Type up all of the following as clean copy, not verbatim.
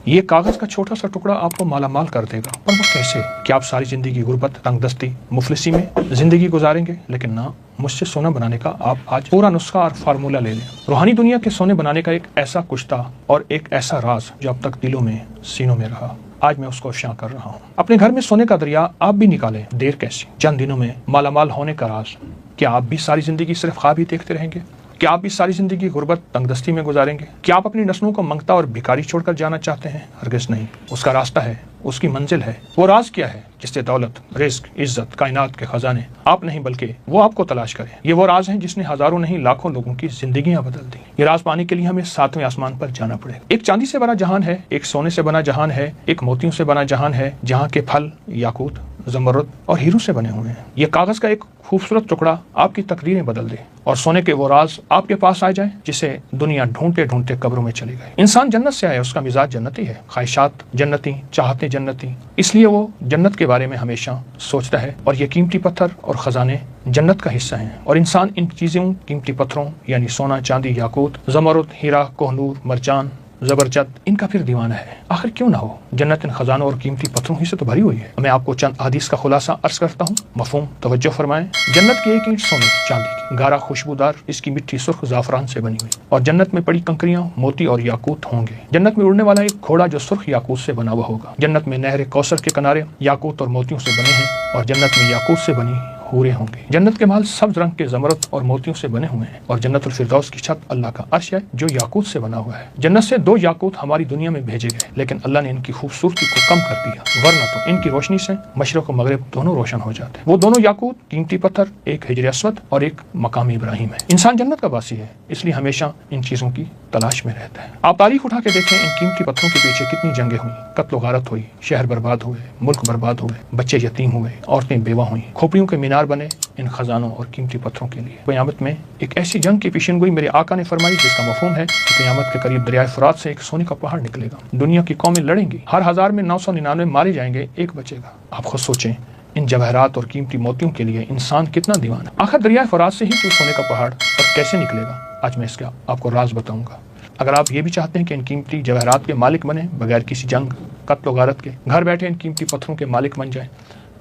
ये कागज का छोटा सा टुकड़ा आपको मालामाल कर देगा, पर वो कैसे? क्या आप सारी जिंदगी गुर्बत, तंगदस्ती, मुफलिसी में जिंदगी गुजारेंगे? लेकिन ना, मुझसे सोना बनाने का आप आज पूरा नुस्खा और फार्मूला ले लें। रूहानी दुनिया के सोने बनाने का एक ऐसा कुश्ता और एक ऐसा राज जो अब तक दिलों में, सीनों में रहा, आज मैं उसको अफ़शा कर रहा हूँ। अपने घर में सोने का दरिया आप भी निकालें, देर कैसी? चंद दिनों में मालामाल होने का राज। क्या आप भी सारी जिंदगी सिर्फ ख्वाब ही देखते रहेंगे? क्या आप भी सारी जिंदगी गुर्बत, तंगदस्ती में गुजारेंगे? क्या आप अपनी नस्लों को मंगता और भिखारी छोड़कर जाना चाहते हैं? हरगिज़ नहीं। उसका रास्ता है, उसकी मंजिल है। वो राज क्या है जिससे दौलत, रिस्क, इज्जत, कायनात के खजाने आप नहीं बल्कि वो आपको तलाश करे? ये वो राज है जिसने हजारों नहीं लाखों लोगों की जिंदगियां बदल दी। ये राज पाने के लिए हमें 7वें आसमान पर जाना पड़ेगा। एक चांदी से बना जहान है, एक सोने से बना जहान है, एक मोतियों से बना जहान है, जहाँ के फल याकूत, ज़मरुद और हीरो से बने हुए हैं। ये कागज का एक खूबसूरत टुकड़ा आपकी तकदीरें बदल दे और सोने के वो राज आपके पास आ जाए जिसे दुनिया ढूंढते ढूंढते कब्रों में चली गई। इंसान जन्नत से आया, उसका मिजाज जन्नती है, ख्वाहिशात जन्नती, चाहते जन्नती, इसलिए वो जन्नत के बारे में हमेशा सोचता है। और ये कीमती पत्थर और खजाने जन्नत का हिस्सा हैं और इंसान इन चीज़ों, कीमती पत्थरों यानी सोना, चांदी, याकूत, ज़मरुद, हीरा, कोहनूर, मरजान, जबरदस्त, इनका फिर दीवाना है। आखिर क्यों ना हो? जन्नत इन खजानों और कीमती पत्थरों ही से तो भरी हुई है। मैं आपको चंद हदीस का खुलासा अर्ज करता हूँ, मफहूम तवज्जो फरमाएं। जन्नत की एक ईंट सोने की, चांदी की, गारा खुशबूदार, इसकी मिट्टी सुर्ख जाफरान से बनी हुई, और जन्नत में पड़ी कंकरियां मोती और याकूत होंगे। जन्नत में उड़ने वाला एक घोड़ा जो सुर्ख याकूत से बना हुआ होगा। जन्नत में नहर कौसर के किनारे याकूत और मोतियों से बने हैं और जन्नत में याकूत से बनी हूरें होंगे। जन्नत के महल सब्ज रंग के ज़मरुद और मोतियों से बने हुए हैं और जन्नतुल फिरदौस की छत अल्लाह का अर्श है जो याकूत से बना हुआ है। जन्नत से 2 याकूत हमारी दुनिया में भेजे गए, लेकिन अल्लाह ने इनकी खूबसूरती को कम कर दिया, वरना तो इनकी रोशनी से मशरक़ और मगरिब दोनों रोशन हो जाते हैं। वो दोनों याकूत, कीमती पत्थर, एक हिजर अस्वद और एक मकाम इब्राहिम है। इंसान जन्नत का वासी है, इसलिए हमेशा इन चीज़ों की तलाश में रहता है। आप तारीख उठा के देखें, इन कीमती पत्थरों के पीछे कितनी जंगें हुई, कत्ल गारत हुई, शहर बर्बाद हुए, मुल्क बर्बाद हुए, बच्चे यतीम हुए, औरतें बेवा हुई, खोपड़ियों के मीनार बने इन खजानों और कीमती पत्थरों के लिए। क़यामत में एक ऐसी जंग की पेशिनगोई मेरे आका ने फरमाई जिसका मफहूम है कि क़यामत के करीब दरियाए फुरात से एक सोने का पहाड़ निकलेगा। दुनिया की कौमें लड़ेंगी, हर 1000 में 999 मारे जाएंगे, एक बचेगा। आप खुद सोचें, इन जवाहरात और कीमती मोतियों के लिए इंसान कितना दीवाना। आखिर दरियाए फुरात से ही क्यों सोने का पहाड़ और कैसे निकलेगा? आज मैं इसका आपको राज बताऊंगा। अगर आप ये भी चाहते हैं कि इन कीमती जवाहरात के मालिक बने, बगैर किसी जंग, कत्ल गारत के, घर बैठे इन कीमती पत्थरों के मालिक बन जाएं,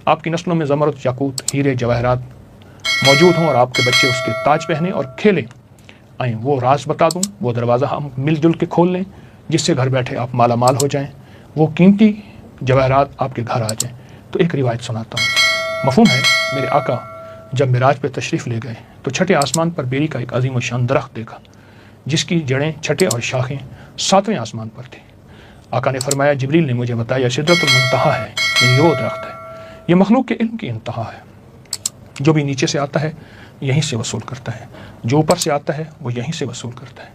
आपकी नस्लों में ज़मरुद, याकूत, हीरे, जवाहरात मौजूद हों और आपके बच्चे उसके ताज पहने और खेलें, आएँ वो राज बता दूं, वो दरवाज़ा हम मिलजुल के खोल लें जिससे घर बैठे आप माला माल हो जाएं, वो कीमती जवाहरात आपके घर आ जाएं। तो एक रिवायत सुनाता हूँ। मफहूम है, मेरे आका जब मिराज पे तशरीफ़ ले गए तो छठे आसमान पर बेरी का एक अजीम व शान दरख्त देखा जिसकी जड़ें, छठे और शाखें 7वें आसमान पर थी। आका ने फरमाया, जिब्रील ने मुझे बताया, सिदरतुल मुंतहा है, ये वो दरख्त है, ये मखलूक के इल्म की इंतहा है। जो भी नीचे से आता है यहीं से वसूल करता है, जो ऊपर से आता है वो यहीं से वसूल करता है।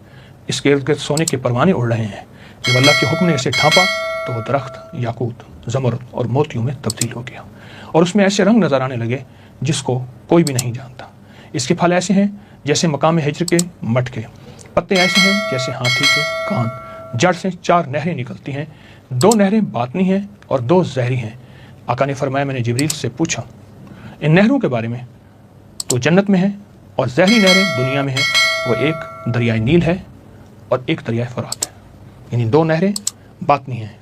इसके इर्द गिर्द सोने के परवाने उड़ रहे हैं। जब अल्लाह के हुक्म ने इसे ढांपा तो वो दरख्त याकूत, ज़मरुद और मोतियों में तब्दील हो गया और उसमें ऐसे रंग नजर आने लगे जिसको कोई भी नहीं जानता। इसके फल ऐसे हैं जैसे मकाम हिज्र के मटके, पत्ते ऐसे हैं जैसे हाथी के कान, जड़ से 4 नहरें निकलती हैं, 2 नहरें बातनी हैं और 2 जहरी हैं। आका ने फरमाया, मैंने जिब्रील से पूछा इन नहरों के बारे में, तो जन्नत में है और जहरी नहरें दुनिया में है। वो एक दरियाए नील है और एक दरियाए फुरात है, यानी 2 नहरें बातनी हैं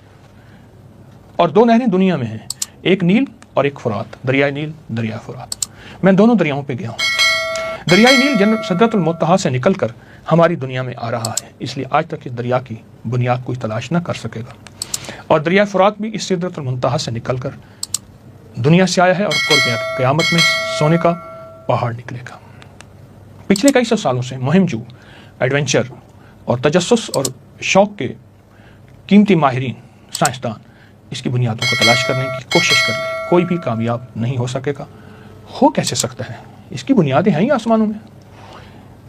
और 2 नहरें दुनिया में हैं, एक नील और एक फुरात, दरियाए नील, दरिया फुरात। मैं दोनों दरियाओं पे गया हूँ। दरियाए नील सिदरतुल मुंतहा से निकलकर हमारी दुनिया में आ रहा है, इसलिए आज तक इस दरिया की बुनियाद कोई तलाश न कर सकेगा। और दरिया फुरात भी इस सिदरतुल मुंतहा से निकलकर दुनिया से आया है और क़यामत में सोने का पहाड़ निकलेगा। पिछले कई सौ सालों से मुहिम जो एडवेंचर और तजस्सुस और शौक़ के कीमती माहिरीन, साइंसदान इसकी बुनियादों को तलाश करने की कोशिश कर रहे, कोई भी कामयाब नहीं हो सकेगा। हो कैसे सकता है? इसकी बुनियादें हैं ही आसमानों में।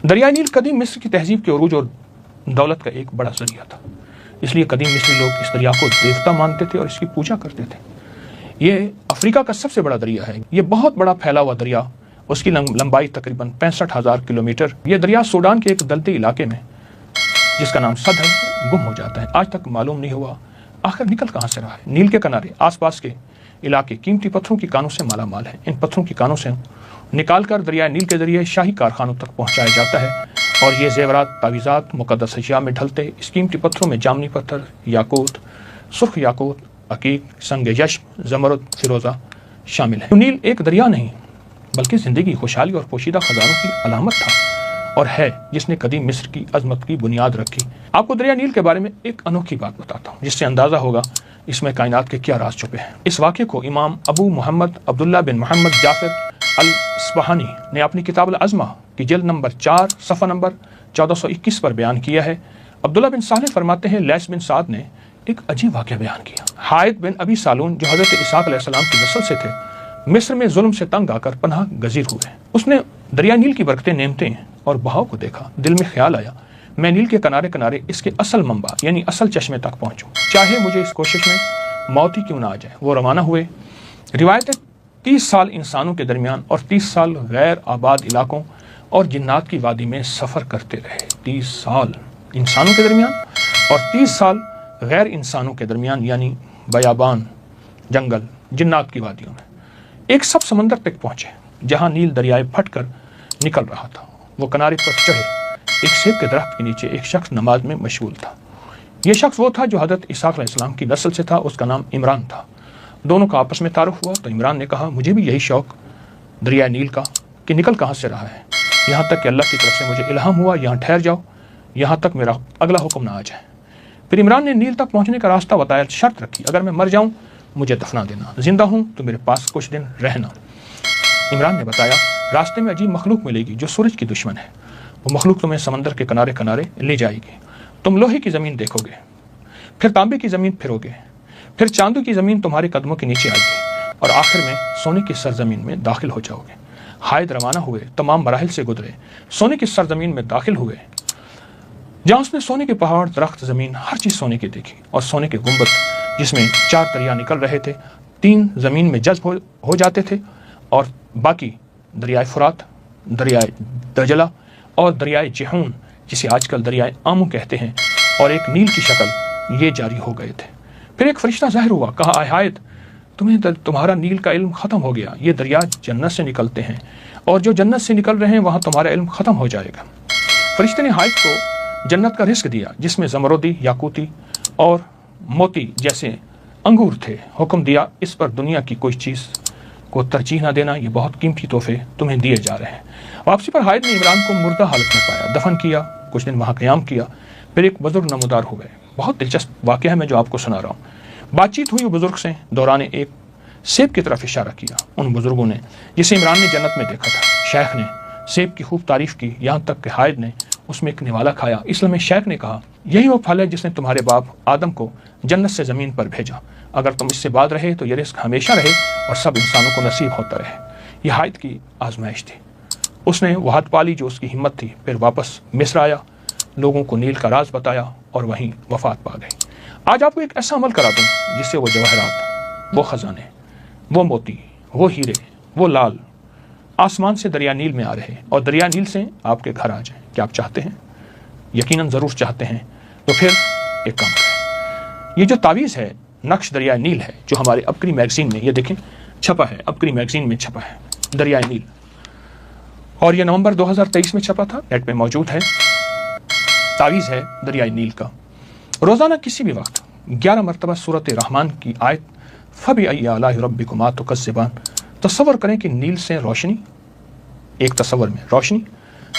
दरियाए नील कदीम मिस्र की तहजीब के उरूज और दौलत का एक बड़ा जरिया था, इसलिए कदीम मिस्री लोग इस दरिया को देवता मानते थे और इसकी पूजा करते थे। ये अफ्रीका का सबसे बड़ा दरिया है। ये बहुत बड़ा फैला हुआ दरिया, उसकी लंबाई तकरीबन 65,000 किलोमीटर। ये दरिया सूडान के एक दलती इलाके में जिसका नाम सद है गुम हो जाता है। आज तक मालूम नहीं हुआ आखिर निकल कहाँ से रहा है। नील के किनारे आसपास के इलाके कीमती पत्थरों की कानों से माला माल है। इन पत्थरों की कानों से निकाल कर दरिया नील के जरिए शाही कारखानों तक पहुँचाया जाता है और ये जेवरात, तावीज़ात, मुक़द्दस अशिया में ढलते इस कीमती पत्थरों में जामनी पत्थर, याकूत, सुर्ख याकूत, अकीक, संग यश्म, ज़मरुद, फिरोज़ा शामिल है। नील एक दरिया नहीं बल्कि ज़िंदगी, खुशहाली और पोशीदा खजानों की अलामत था और है, जिसने कदीम मिस्र की अजमत की बुनियाद रखी। आपको दरिया नील के बारे में एक अनोखी बात बताता हूँ जिससे अंदाज़ा होगा इसमें कायनात के क्या राज छुपे हैं। इस वाक़े को इमाम अबू मोहम्मद अब्दुल्ला बिन मोहम्मद जाफिर अल-अस्बहानी ने अपनी किताब अल-अज़मा की जिल्द नंबर 4 सफ़ा नंबर 1421 पर बयान किया है। अब्दुल्ला बिन सालेह फरमाते हैं, लैस बिन साद ने एक अजीब वाक़या बयान किया। हायत बिन अबी सालून जो हज़रत इसाक अलैहिस्सलाम की नस्ल से थे, मिस्र में जुल्म से तंग आकर पनाह गजीर हुए। उसने दरिया नील की बरकतें, नेमतें और बहाव को देखा। दिल में ख्याल आया, मैं नील के किनारे किनारे इसके असल मंबा यानी असल चश्मे तक पहुंचूं, चाहे मुझे इस कोशिश में मौत ही क्यों ना आ जाए। वो रवाना हुए। रिवायत 30 साल इंसानों के दरमियान और 30 साल गैर आबाद इलाकों और जिन्नात की वादी में सफ़र करते रहे। 30 साल इंसानों के दरमियान और 30 साल गैर इंसानों के दरमियान यानी बयाबान, जंगल, जिन्नात की वादियों में। एक सब समंदर तक पहुँचे जहाँ नील दरियाए फट कर निकल रहा था। वो किनारे पर चढ़े। एक सेब के दरख्त के नीचे एक शख्स नमाज में मशगूल था। यह शख्स वो था जो हज़रत इसाक अलैहिस्सलाम की नस्ल से था। उसका नाम इमरान था। दोनों का आपस में तारुफ हुआ तो इमरान ने कहा, मुझे भी यही शौक़ दरिया नील का कि निकल कहाँ से रहा है, यहाँ तक कि अल्लाह की तरफ से मुझे इल्हाम हुआ यहाँ ठहर जाओ, यहाँ तक मेरा अगला हुक्म ना आ जाए। फिर इमरान ने नील तक पहुँचने का रास्ता बताया, शर्त रखी, अगर मैं मर जाऊँ मुझे दफना देना, जिंदा हूँ तो मेरे पास कुछ दिन रहना। इमरान ने बताया, रास्ते में अजीब मखलूक मिलेगी जो सूरज की दुश्मन है। वो मखलूक तुम्हें समंदर के किनारे किनारे ले जाएगी। तुम लोहे की ज़मीन देखोगे, फिर तांबे की ज़मीन फिरोगे, फिर चांदी की ज़मीन तुम्हारे कदमों के नीचे आएगी और आखिर में सोने की सरजमीन में दाखिल हो जाओगे। हायद रवाना हुए, तमाम मराहिल से गुजरे, सोने की सरजमीन में दाखिल हुए जहाँ उसने सोने के पहाड़, दरख्त, ज़मीन, हर चीज़ सोने की देखी और सोने के गुंबद जिसमें 4 दरिया निकल रहे थे। 3 ज़मीन में जज्ब हो जाते थे और बाकी दरियाए फुरात, दरियाए दजला और दरियाए जिहून जिसे आजकल दरियाए आमू कहते हैं और एक नील की शक्ल, ये जारी हो गए थे। फिर एक फरिश्ता ज़ाहिर हुआ, कहा, आय हायत, तुम्हारा नील का इल्म ख़त्म हो गया। ये दरिया जन्नत से निकलते हैं और जो जन्नत से निकल रहे हैं वहाँ तुम्हारा इल्म ख़त्म हो जाएगा। फरिश्ते ने हायत को जन्नत का रिस्क दिया जिसमें ज़मरुदी, याकूती और मोती जैसे अंगूर थे। हुक्म दिया, इस पर दुनिया की कोई चीज़ को तरजीह न देना, ये बहुत कीमती तोहफे तुम्हें दिए जा रहे हैं। वापसी पर हायद ने इमरान को मुर्दा हालत में पाया, दफन किया, कुछ दिन वहाँ क़याम किया, फिर एक बुजुर्ग नमूदार हो गए। बहुत दिलचस्प वाक़या है मैं जो आपको सुना रहा हूँ। बातचीत हुई बुजुर्ग से, दौरान एक सेब की तरफ इशारा किया उन बुजुर्गों ने जिसे इमरान ने जन्नत में देखा था। शेख ने सेब की खूब तारीफ़ की, यहाँ तक कि हायद ने उसमें एक निवाला खाया। इसलिए शेख ने कहा, यही वो फल है जिसने तुम्हारे बाप आदम को जन्नत से ज़मीन पर भेजा। अगर तुम इससे बाद रहे तो ये रिस्क हमेशा रहे और सब इंसानों को नसीब होता रहे। यह हायद की आजमाइश थी। उसने वह हद पाली जो उसकी हिम्मत थी। फिर वापस मिस्र आया, लोगों को नील का राज बताया और वहीं वफात पा गई। आज आपको एक ऐसा अमल करा दूँ जिससे वो जवाहरात, वो ख़जाने, वो मोती, वो हीरे, वो लाल आसमान से दरिया नील में आ रहे और दरिया नील से आपके घर आ जाएं। क्या आप चाहते हैं? यकीनन ज़रूर चाहते हैं। तो फिर एक काम करें, ये जो तावीज़ है नक्श दरिया नील है जो हमारे अपकरी मैगज़ीन में, ये देखें छपा है, अपकरी मैगज़ीन में छपा है दरिया नील, और ये नवंबर 2023 में छपा था, नेट पे मौजूद है। तावीज़ है दरिया नील का। रोज़ाना किसी भी वक्त 11 मरतबा सूरत रहमान की आयत फ़बी आलाइ रब्बिकुमा तुकज़्ज़िबान तसव्वुर करें कि नील से रोशनी, एक तसव्वुर में रोशनी,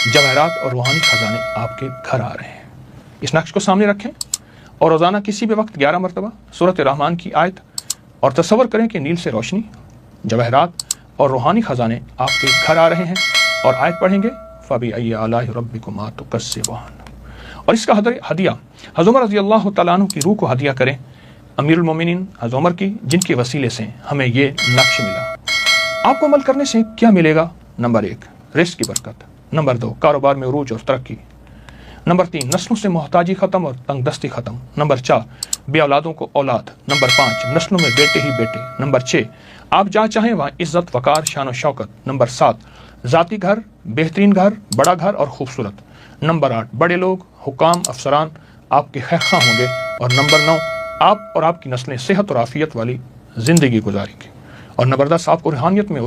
जवाहरात और रूहानी खजाने आपके घर आ रहे हैं। इस नक्श को सामने रखें और रोज़ाना किसी भी वक्त 11 मरतबा सूरत रहमान की आयत और तसव्वुर करें कि नील से रोशनी, जवाहरात और रूहानी खजाने आपके घर आ रहे हैं और आयत पढ़ेंगे फ़बी आलाइ रब्बिकुमा तुकज़्ज़िबान। और इसका हदिया हज़रत उमर रज़ी अल्लाह तआला अन्हु की रूह को हदिया करें, अमीरुल मोमिनीन हज़रत उमर की, जिनके वसीले से हमें ये नक्श मिला। आपको अमल करने से क्या मिलेगा? नंबर 1 रिस्क की बरकत, नंबर 2 कारोबार में उरूज और तरक्की, नंबर 3 नस्लों से मोहताजी ख़त्म और तंगदस्ती ख़त्म, नंबर 4 बे औलादों को औलाद, नंबर 5 नस्लों में बेटे ही बेटे, नंबर 6 आप जहाँ चाहें वहाँ इज़्ज़त, वक़ार, शान और शौकत, नंबर 7 ज़ाती घर, बेहतरीन घर, बड़ा घर और खूबसूरत, नंबर 8 बड़े लोग, हुकाम, अफसरान आपके खैरख्वाह होंगे, और नंबर 9 आप और आपकी नस्लें सेहत और आफियत वाली ज़िंदगी गुजारेंगी, और नंबर 10 आपको रूहानियत में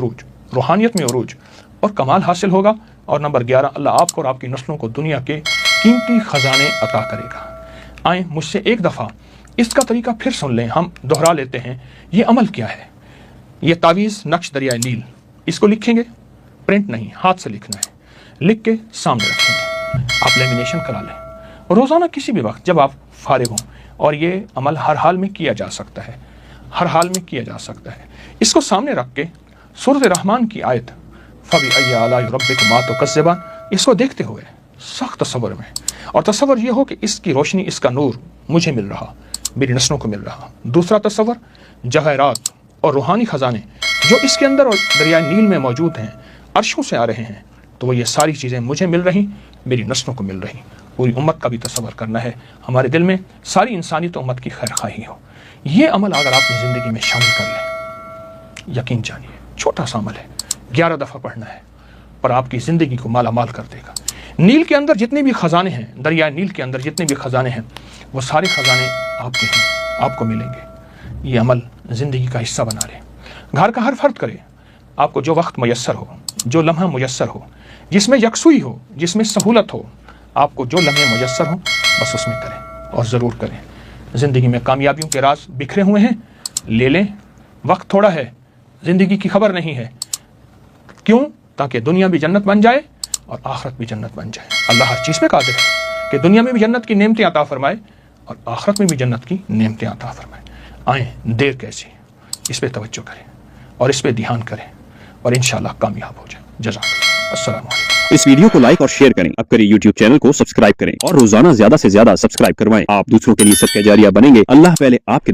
उरूज और कमाल हासिल होगा, और नंबर 11 अल्लाह आपको और आपकी नस्लों को दुनिया के कीमती ख़जाने अता करेगा। आएँ मुझसे एक दफ़ा اس کا طریقہ پھر سن لیں, ہم دوہرا لیتے ہیں. یہ عمل کیا ہے؟ یہ تعویذ نقش دریائے نیل, اس کو لکھیں گے, پرنٹ نہیں, ہاتھ سے لکھنا ہے, لکھ کے سامنے رکھیں گے, آپ لیمینیشن کرا لیں روزانہ کسی بھی وقت جب آپ فارغ ہوں. اور یہ عمل ہر حال میں کیا جا سکتا ہے, ہر حال میں کیا جا سکتا ہے. اس کو سامنے رکھ کے سورۃ رحمان کی آیت فَبِأَيِّ آلَاءِ رَبِّكُمَا تُكَذِّبَانِ, اس کو دیکھتے ہوئے سخت تصور میں, اور تصور یہ ہو کہ اس کی روشنی, اس کا نور مجھے مل رہا, میری نسلوں کو مل رہا. دوسرا تصور جواہرات اور روحانی خزانے جو اس کے اندر اور دریائے نیل میں موجود ہیں, عرشوں سے آ رہے ہیں, تو وہ یہ ساری چیزیں مجھے مل رہی, میری نسلوں کو مل رہی. پوری امت کا بھی تصور کرنا ہے, ہمارے دل میں ساری انسانیت و امت کی خیر خواہی ہو. یہ عمل اگر آپ نے زندگی میں شامل کر لیں, یقین جانیے چھوٹا سا عمل ہے, 11 دفعہ پڑھنا ہے, پر آپ کی زندگی کو مالا مال کر دے گا. نیل کے اندر جتنے بھی خزانے ہیں, دریائے نیل کے اندر جتنے بھی خزانے ہیں, وہ سارے خزانے آپ کے ہیں, آپ کو ملیں گے. یہ عمل زندگی کا حصہ بنا لیں. گھر کا ہر فرد کرے, آپ کو جو وقت میسر ہو, جو لمحہ میسر ہو, جس میں یکسوئی ہو, جس میں سہولت ہو, آپ کو جو لمحے میسر ہو بس اس میں کریں, اور ضرور کریں. زندگی میں کامیابیوں کے راز بکھرے ہوئے ہیں, لے لیں. وقت تھوڑا ہے, زندگی کی خبر نہیں ہے. کیوں؟ تاکہ دنیا بھی جنت بن جائے اور آخرت بھی جنت بن جائے. اللہ ہر چیز پہ قادر ہے کہ دنیا میں بھی جنت کی نعمتیں عطا فرمائے اور آخرت میں بھی جنت کی نعمتیں عطا فرمائے. آئیں, دیر کیسی, اس پہ توجہ کریں اور اس پہ دھیان کریں, اور انشاءاللہ کامیاب ہو جائیں. جزاک اللہ. السلام علیکم. اس ویڈیو کو لائک اور شیئر کریں. اب کریں یوٹیوب چینل کو سبسکرائب کریں اور روزانہ زیادہ سے زیادہ سبسکرائب کروائیں. آپ دوسروں کے لیے صدقہ جاریہ بنیں گے. اللہ پہلے آپ کے